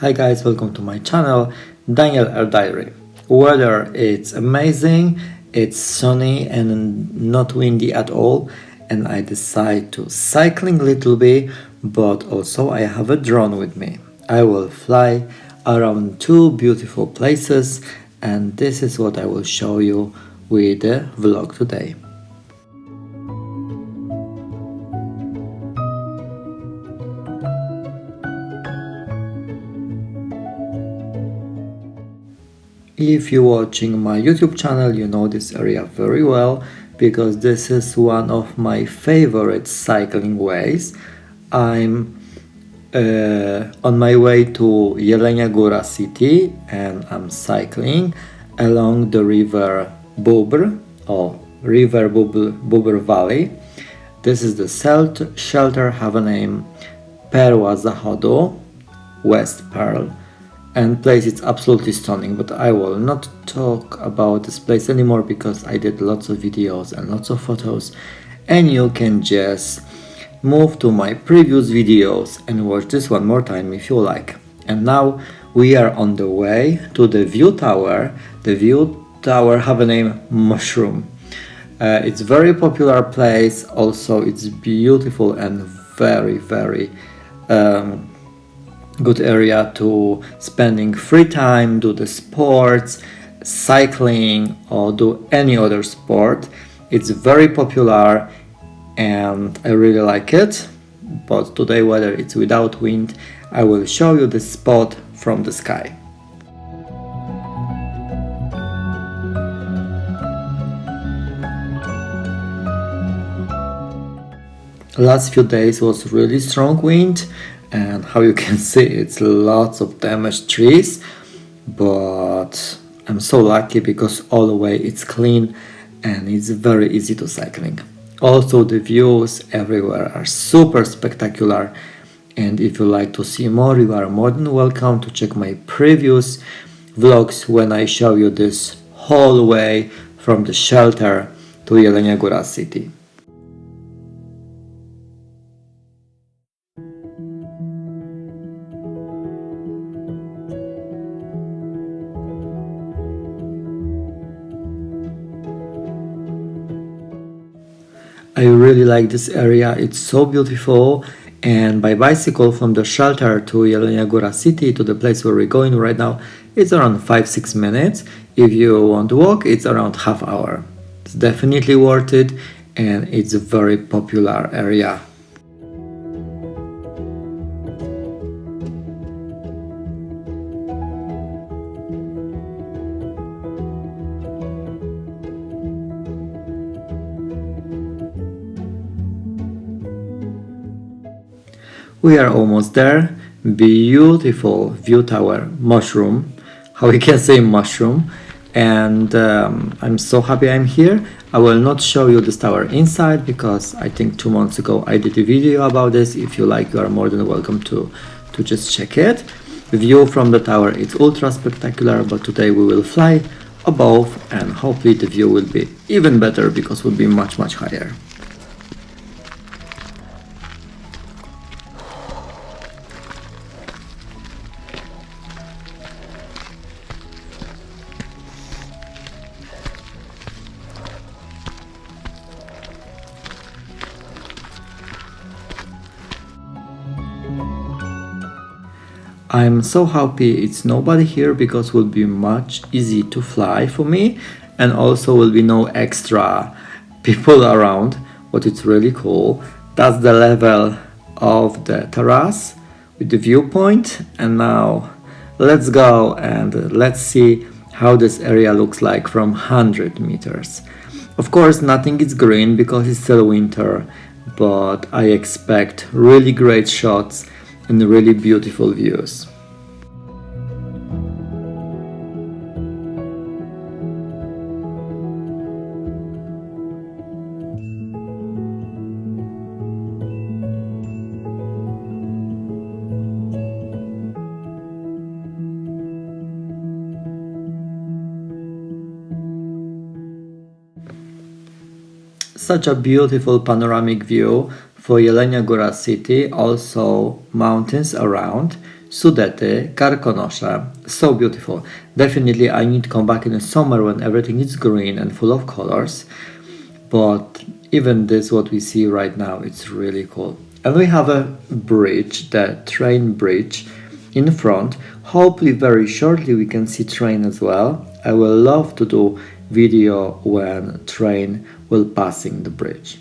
Hi guys, welcome to my channel, Daniel Air Diary. Weather, it's amazing, it's sunny and not windy at all, and I decide to cycling a little bit, but also I have a drone with me. I will fly around two beautiful places, and this is what I will show you with the vlog today. If you're watching my YouTube channel, you know this area very well because this is one of my favorite cycling ways. I'm on my way to Jelenia Góra city and I'm cycling along the river Bóbr or river Bóbr Valley. This is the shelter have a name Perła Zachodu, West Pearl, and place is absolutely stunning, but I will not talk about this place anymore because I did lots of videos and lots of photos, and you can just move to my previous videos and watch this one more time if you like. And now we are on the way to the view tower. The view tower have a name Mushroom. It's very popular place, also it's beautiful and very good area to spending free time, do the sports, cycling or do any other sport. It's very popular and I really like it, but today whether it's without wind, I will show you the spot from the sky. Last few days was really strong wind, and how you can see it's lots of damaged trees, but I'm so lucky because all the way it's clean and it's very easy to cycling. Also the views everywhere are super spectacular, and if you like to see more, you are more than welcome to check my previous vlogs when I show you this whole way from the shelter to Jelenia Góra city. I really like this area, it's so beautiful, and by bicycle from the shelter to Jelenia Góra city to the place where we're going right now, it's around 5-6 minutes. If you want to walk, it's around half hour. It's definitely worth it and it's a very popular area. We are almost there. Beautiful view tower, Mushroom, how we can say mushroom, and I'm so happy I'm here. I will not show you this tower inside because I think 2 months ago I did a video about this. If you like, you are more than welcome to just check it. The view from the tower is ultra spectacular, but today we will fly above and hopefully the view will be even better because it will be much higher. I'm so happy it's nobody here because it will be much easy to fly for me, and also will be no extra people around, but it's really cool. That's the level of the terrace with the viewpoint, and now let's go and let's see how this area looks like from 100 meters. Of course nothing is green because it's still winter, but I expect really great shots and really beautiful views. Such a beautiful panoramic view for Jelenia Góra city, also mountains around, Sudety, Karkonosze. So beautiful. Definitely I need to come back in the summer when everything is green and full of colors. But even this, what we see right now, it's really cool. And we have a bridge, the train bridge in front. Hopefully very shortly we can see train as well. I will love to do video when train will passing the bridge.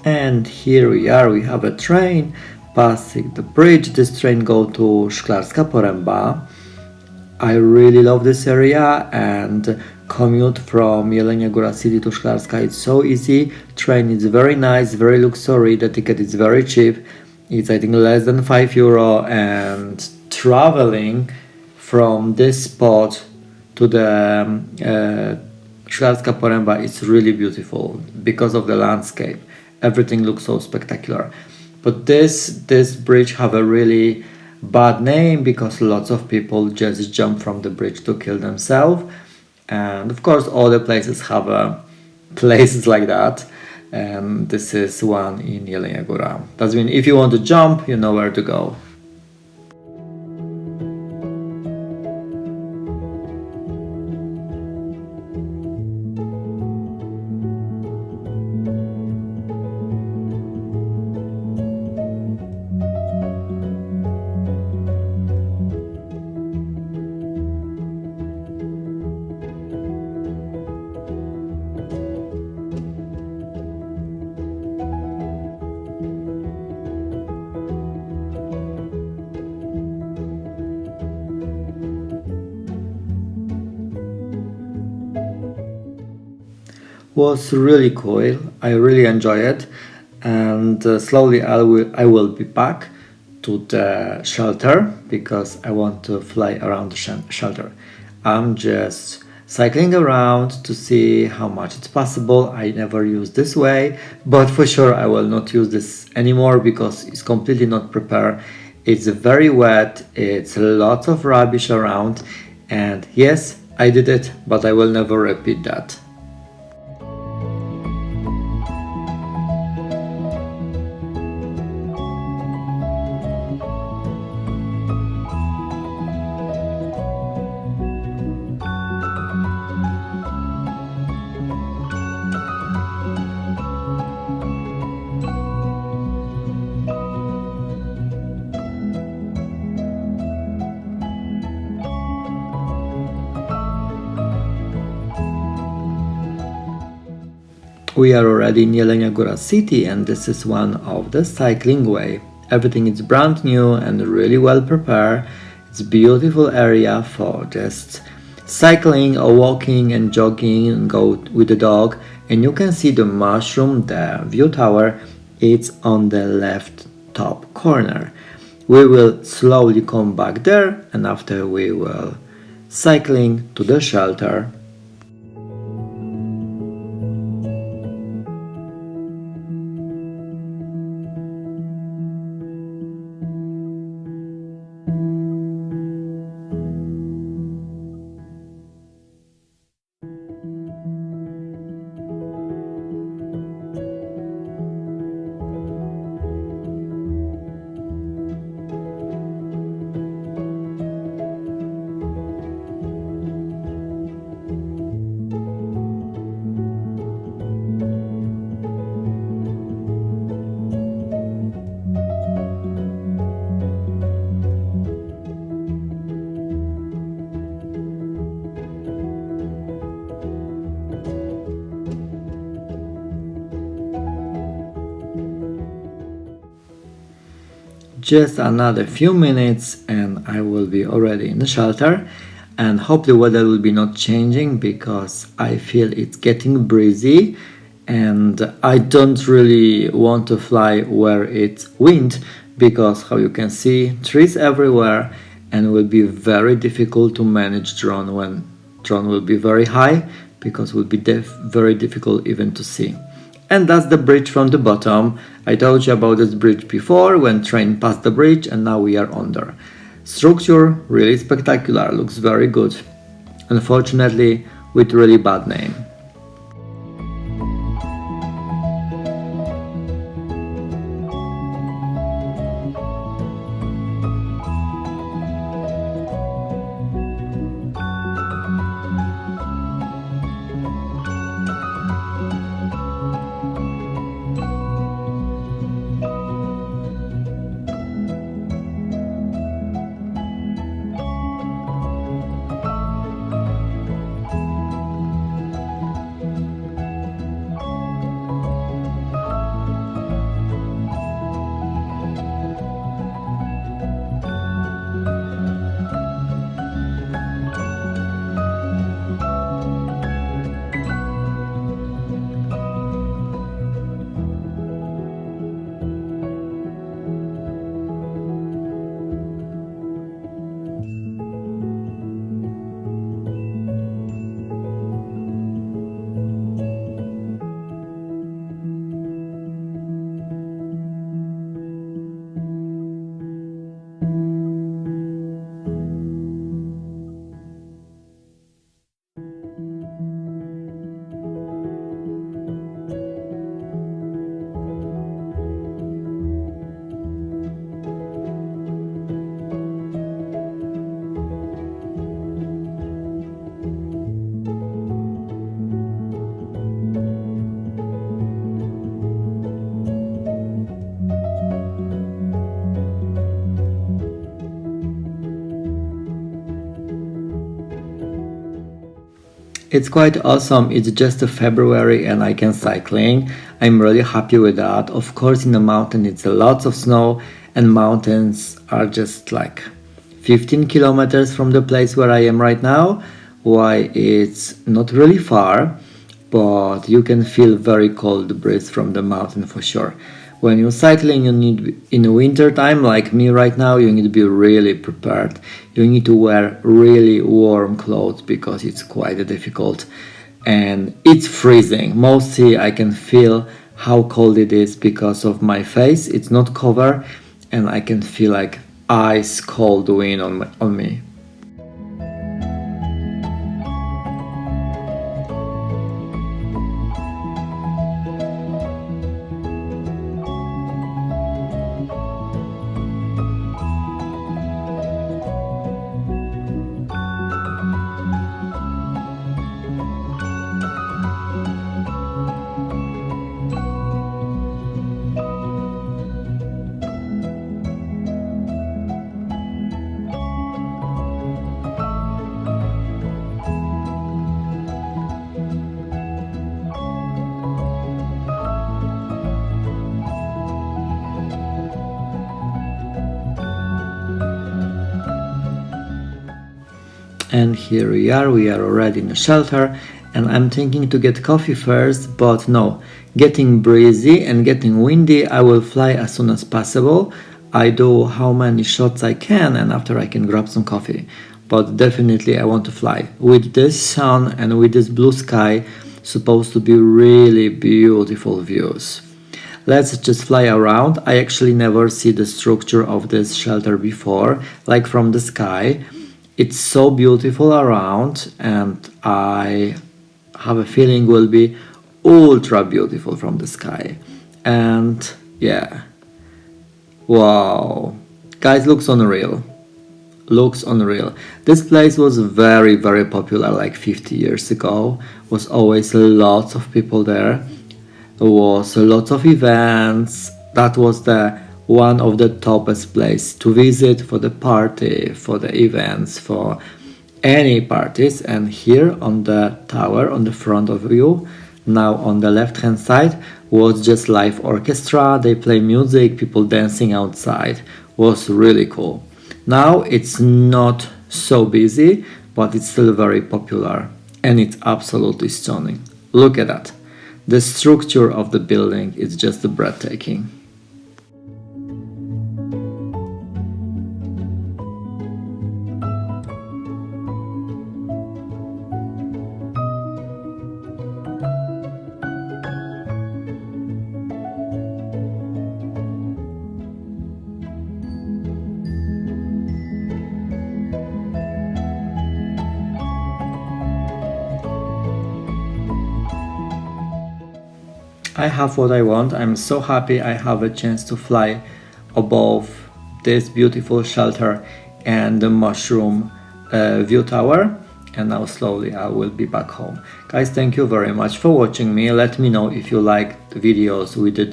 And here we are, we have a train passing the bridge. This train go to Szklarska Poręba. I really love this area and commute from Jelenia Góra city to Szklarska. It's so easy. Train is very nice, very luxury. The ticket is very cheap. It's I think less than €5 and traveling from this spot to the Szklarska Poręba is really beautiful because of the landscape. Everything looks so spectacular. But this bridge have a really bad name because lots of people just jump from the bridge to kill themselves. And of course other places have places like that. And this is one in Jelenia Góra. That means if you want to jump, you know where to go. Was really cool. I really enjoy it, and slowly I will be back to the shelter because I want to fly around the shelter. I'm just cycling around to see how much it's possible. I never use this way, but for sure I will not use this anymore because it's completely not prepared. It's very wet. It's lots of rubbish around, and yes, I did it, but I will never repeat that. We are already in Jelenia Góra city and this is one of the cycling way. Everything is brand new and really well prepared. It's a beautiful area for just cycling or walking and jogging and go with the dog. And you can see the mushroom, the view tower, it's on the left top corner. We will slowly come back there and after we will cycling to the shelter. just another few minutes and I will be already in the shelter, and hope the weather will be not changing because I feel it's getting breezy and I don't really want to fly where it's wind because how you can see trees everywhere and it will be very difficult to manage drone when drone will be very high because it will be very difficult even to see. And that's the bridge from the bottom. I told you about this bridge before when train passed the bridge and now we are under. Structure really spectacular, looks very good. Unfortunately with really bad name. It's quite awesome. It's just a February and I can cycling. I'm really happy with that. Of course in the mountain it's a lot of snow and mountains are just like 15 kilometers from the place where I am right now. Why it's not really far, but you can feel very cold breeze from the mountain for sure. When you're cycling, you need, in the winter time like me right now, you need to be really prepared. You need to wear really warm clothes because it's quite difficult and it's freezing. Mostly I can feel how cold it is because of my face. It's not covered and I can feel like ice cold wind on me. And here we are already in the shelter and I'm thinking to get coffee first, but no, getting breezy and getting windy, I will fly as soon as possible. I do how many shots I can and after I can grab some coffee. But definitely I want to fly. With this sun and with this blue sky, supposed to be really beautiful views. Let's just fly around. I actually never see the structure of this shelter before, like from the sky. It's so beautiful around and I have a feeling will be ultra beautiful from the sky. And yeah, wow, guys, looks unreal. This place was very popular like 50 years ago. Was always lots of people there. There was lots of events. That was the one of the topest place to visit for the party, for the events, for any parties. And here on the tower on the front of you, now on the left hand side, was just live orchestra. They play music, people dancing outside. was really cool. Now it's not so busy, but it's still very popular and it's absolutely stunning. Look at that. The structure of the building is just breathtaking. I have what I want. I'm so happy I have a chance to fly above this beautiful shelter and the mushroom view tower. And now slowly I will be back home. Guys, thank you very much for watching me. Let me know if you like the videos with the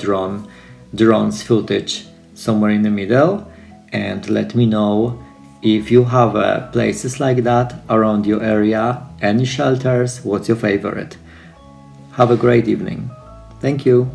drone's footage somewhere in the middle. And let me know if you have places like that around your area, any shelters, what's your favorite. Have a great evening. Thank you.